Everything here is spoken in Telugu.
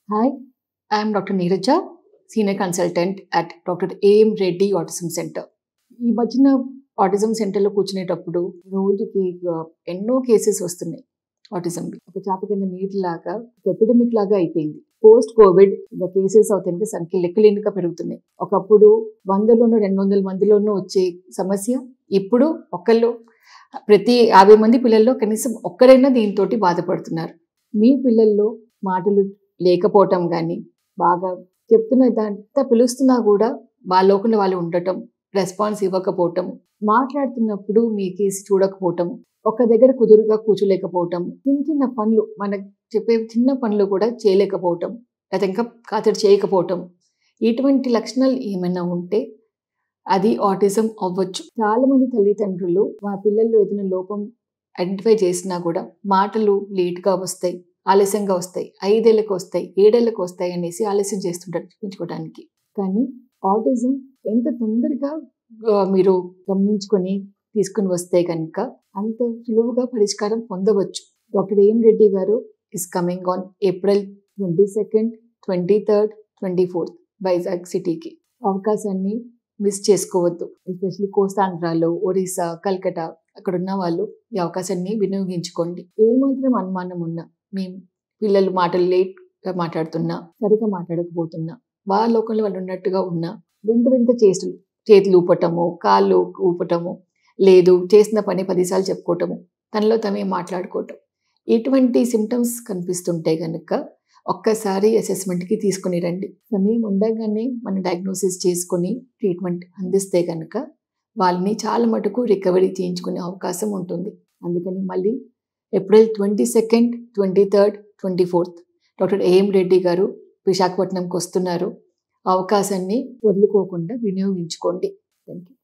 Hi, I am Dr. Neeraja, Senior Consultant at Dr. A.M. Reddy Autism Center. ఈ మధ్యన ఆటిజం సెంటర్లో కూర్చునేటప్పుడు రోజుకి ఎన్నో కేసెస్ వస్తున్నాయి. ఆటిజంవి ఒక చాప కింద నీటి లాగా ఎపిడమిక్ లాగా అయిపోయింది. పోస్ట్ కోవిడ్ ఇంకా కేసెస్ అవుతాయి సంఖ్య లెక్కలేనిగా పెరుగుతున్నాయి. ఒకప్పుడు 100లోనూ 200 మందిలోనూ వచ్చే సమస్య ఇప్పుడు ప్రతి 50 మంది పిల్లల్లో కనీసం ఒక్కరైనా దీంతో బాధపడుతున్నారు. మీ పిల్లల్లో మాటలు లేకపోవటం కానీ బాగా చెప్తున్నదంతా పిలుస్తున్నా కూడా వాళ్ళ లోకంలో వాళ్ళు ఉండటం, రెస్పాన్స్ ఇవ్వకపోవటం, మాట్లాడుతున్నప్పుడు మీ కేసు చూడకపోవటం, ఒక దగ్గర కుదురుగా కూర్చోలేకపోవటం, చిన్న చిన్న పనులు మనకు చెప్పే చిన్న పనులు కూడా చేయలేకపోవటం, లేదా ఇంకా ఖాతరు చేయకపోవటం, ఇటువంటి లక్షణాలు ఏమైనా ఉంటే అది ఆటిజం అవ్వచ్చు. చాలామంది తల్లిదండ్రులు మా పిల్లల్లో ఏదైనా లోపం ఐడెంటిఫై చేసినా కూడా మాటలు లేట్గా వస్తాయి, ఆలస్యంగా వస్తాయి, 5 ఏళ్ళకి వస్తాయి, 7 ఏళ్ళకి వస్తాయి అనేసి ఆలస్యం చేస్తుంటారు చూపించుకోవడానికి. కానీ ఆటిజం ఎంత తొందరగా మీరు గమనించుకొని తీసుకుని వస్తే కనుక అంత సులువుగా పరిష్కారం పొందవచ్చు. డాక్టర్ ఏఎం రెడ్డి గారు is coming on April 22nd, 23rd, 24th Vizag సిటీకి. అవకాశాన్ని మిస్ చేసుకోవద్దు. ఎస్పెషల్లీ కోస్తాంధ్రాలో, ఒరిస్సా, కల్కటా అక్కడ ఉన్న వాళ్ళు ఈ అవకాశాన్ని వినియోగించుకోండి. ఏమాత్రం అనుమానం ఉన్నా, మీ పిల్లలు మాటలు లేట్గా మాట్లాడుతున్నా, సరిగా మాట్లాడకపోతున్నా, వాళ్ళ లోకంలో వాళ్ళు ఉన్నట్టుగా ఉన్నా, వింత వింత చేతులు ఊపటము, కాళ్ళు ఊపటము, లేదు చేసిన పని 10 సార్లు చెప్పుకోవటము, తనలో తమే మాట్లాడుకోవటం, ఇటువంటి సిమ్టమ్స్ కనిపిస్తుంటే కనుక ఒక్కసారి అసెస్మెంట్కి తీసుకుని రండి. సమయం ఉండగానే మనం డయాగ్నోసిస్ చేసుకొని ట్రీట్మెంట్ అందిస్తే కనుక వాళ్ళని చాలా మటుకు రికవరీ చేయించుకునే అవకాశం ఉంటుంది. అందుకని మళ్ళీ April 22nd, 23rd, 24th doctor AM Reddy గారు విశాఖపట్నంకి వస్తున్నారు. అవకాశాన్ని వదులుకోకుండా వినియోగించుకోండి. Thank you.